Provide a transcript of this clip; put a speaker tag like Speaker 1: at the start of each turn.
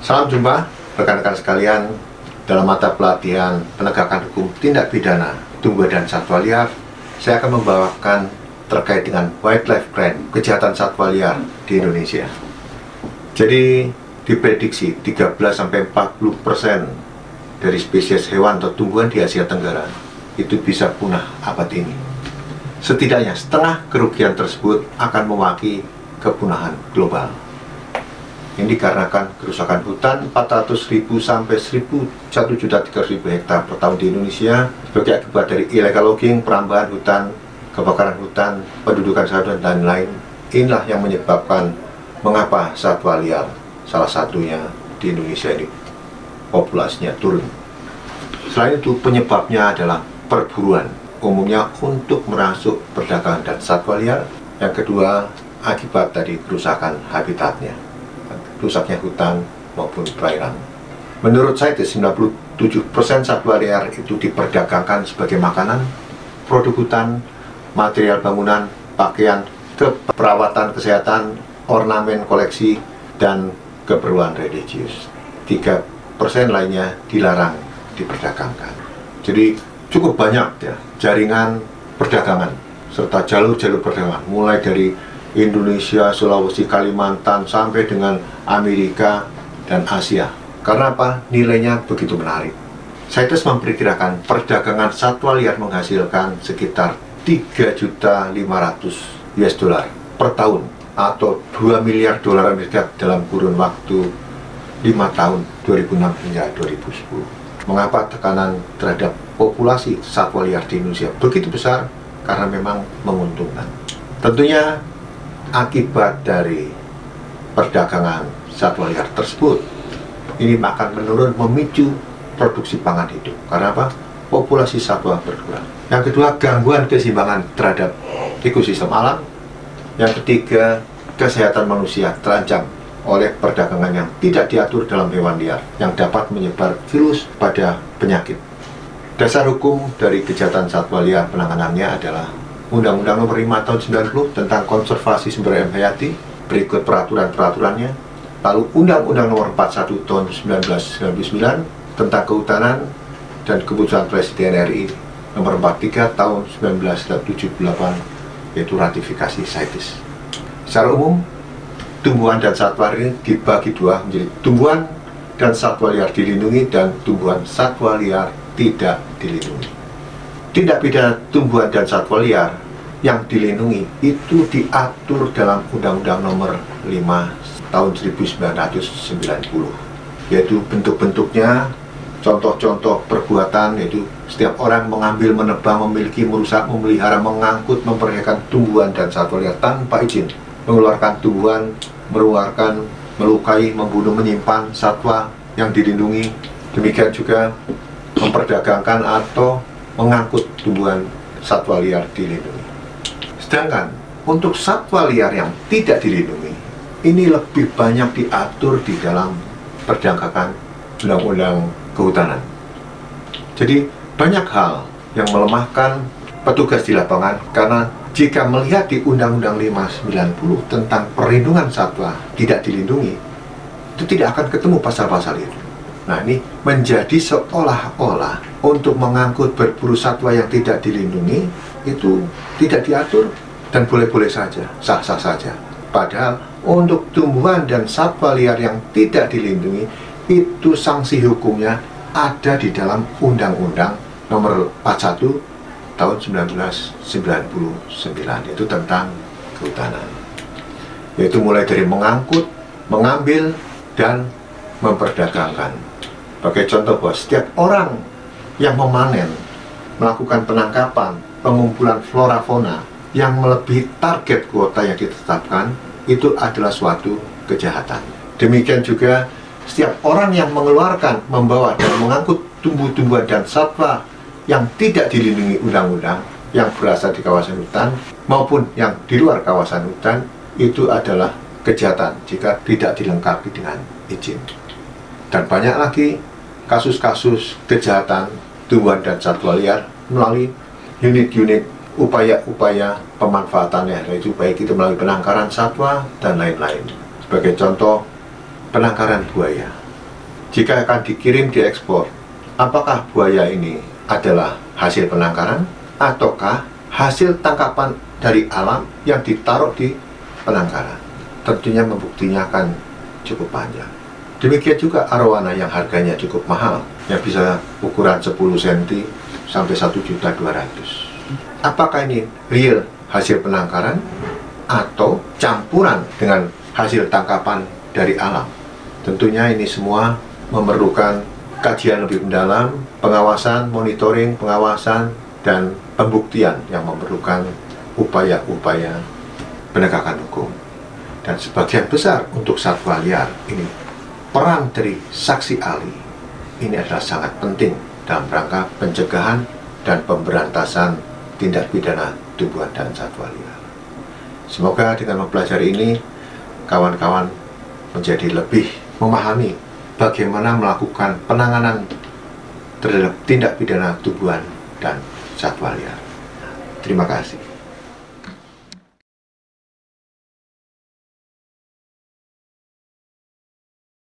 Speaker 1: Salam jumpa rekan-rekan sekalian dalam mata pelatihan penegakan hukum tindak pidana tumbuhan dan satwa liar. Saya akan membawakan terkait dengan wildlife crime, kejahatan satwa liar di Indonesia. Jadi diprediksi 13-40% dari spesies hewan atau tumbuhan di Asia Tenggara itu bisa punah abad ini. Setidaknya setengah kerugian tersebut akan mewakili kepunahan global. Ini dikarenakan kerusakan hutan 400.000 sampai 1.300.000 hektar per tahun di Indonesia sebagai akibat dari illegal logging, perambahan hutan, kebakaran hutan, pendudukan satwa dan lain. Inilah yang menyebabkan mengapa satwa liar salah satunya di Indonesia ini populasinya turun. Selain itu penyebabnya adalah perburuan, umumnya untuk merasuk perdagangan dan satwa liar. Yang kedua akibat dari kerusakan habitatnya, rusaknya hutan maupun perairan. Menurut saya 97% satwa liar itu diperdagangkan sebagai makanan, produk hutan, material bangunan, pakaian, keperawatan kesehatan, ornamen koleksi, dan keperluan religius. 3% lainnya dilarang diperdagangkan. Jadi cukup banyak ya jaringan perdagangan serta jalur-jalur perdagangan mulai dari Indonesia, Sulawesi, Kalimantan sampai dengan Amerika dan Asia. Karena apa? Nilainya begitu menarik. CITES memperkirakan perdagangan satwa liar menghasilkan sekitar 3.500.000 US dollar per tahun atau 2 miliar dolar Amerika dalam kurun waktu 5 tahun 2006 hingga 2010. Mengapa tekanan terhadap populasi satwa liar di Indonesia begitu besar? Karena memang menguntungkan. Tentunya akibat dari perdagangan satwa liar tersebut ini akan menurun, memicu produksi pangan hidup. Karena apa? Populasi satwa berkurang. Yang kedua, gangguan keseimbangan terhadap ekosistem alam. Yang ketiga, kesehatan manusia terancam oleh perdagangan yang tidak diatur dalam hewan liar yang dapat menyebar virus pada penyakit. Dasar hukum dari kejahatan satwa liar penanganannya adalah Undang-Undang Nomor 5 Tahun 90 tentang konservasi sumber daya hayati, berikut peraturan-peraturannya. Lalu Undang-Undang Nomor 41 Tahun 1999 tentang kehutanan dan keputusan Presiden RI Nomor 43 Tahun 1978 yaitu ratifikasi CITES. Secara umum, tumbuhan dan satwa liar dibagi dua menjadi tumbuhan dan satwa liar dilindungi dan tumbuhan satwa liar tidak dilindungi. Tindak pidana tumbuhan dan satwa liar yang dilindungi itu diatur dalam Undang-Undang Nomor 5 Tahun 1990, yaitu bentuk-bentuknya, contoh-contoh perbuatan, yaitu setiap orang mengambil, menebang, memiliki, merusak, memelihara, mengangkut, memperdayakan tumbuhan dan satwa liar tanpa izin, mengeluarkan tumbuhan, meruarkan, melukai, membunuh, menyimpan satwa yang dilindungi, demikian juga memperdagangkan atau mengangkut tumbuhan satwa liar dilindungi. Sedangkan untuk satwa liar yang tidak dilindungi, ini lebih banyak diatur di dalam perdagangan Undang-Undang Kehutanan. Jadi banyak hal yang melemahkan petugas di lapangan karena jika melihat di Undang-Undang 590 tentang perlindungan satwa tidak dilindungi, itu tidak akan ketemu pasal-pasal itu. Nah, ini menjadi seolah-olah untuk mengangkut berburu satwa yang tidak dilindungi itu tidak diatur dan boleh-boleh saja, sah-sah saja. Padahal untuk tumbuhan dan satwa liar yang tidak dilindungi itu sanksi hukumnya ada di dalam Undang-Undang Nomor 41 Tahun 1999, itu tentang kehutanan, yaitu mulai dari mengangkut, mengambil, dan memperdagangkan. Sebagai contoh bahwa setiap orang yang memanen, melakukan penangkapan, pengumpulan flora fauna yang melebihi target kuota yang ditetapkan, itu adalah suatu kejahatan. Demikian juga setiap orang yang mengeluarkan, membawa, dan mengangkut tumbuh-tumbuhan dan satwa yang tidak dilindungi undang-undang, yang berasal di kawasan hutan maupun yang di luar kawasan hutan, itu adalah kejahatan jika tidak dilengkapi dengan izin. Dan banyak lagi kasus-kasus kejahatan tumbuhan dan satwa liar melalui unit-unit upaya-upaya pemanfaatannya, yaitu baik itu melalui penangkaran satwa dan lain-lain. Sebagai contoh, penangkaran buaya. jika akan dikirim diekspor, apakah buaya ini adalah hasil penangkaran ataukah hasil tangkapan dari alam yang ditaruh di penangkaran? Tentunya membuktinya akan cukup panjang. Demikian juga arowana yang harganya cukup mahal, yang bisa ukuran 10 cm sampai 1.200.000. Apakah ini real hasil penangkaran atau campuran dengan hasil tangkapan dari alam? Tentunya ini semua memerlukan kajian lebih mendalam, pengawasan, monitoring, pengawasan, dan pembuktian yang memerlukan upaya-upaya penegakan hukum. Dan sebagian besar untuk satwa liar ini, peran dari saksi ahli ini adalah sangat penting dalam rangka pencegahan dan pemberantasan tindak pidana tumbuhan dan satwa liar. Semoga dengan mempelajari ini, kawan-kawan menjadi lebih memahami bagaimana melakukan penanganan terhadap tindak pidana tumbuhan dan satwa liar. Terima kasih.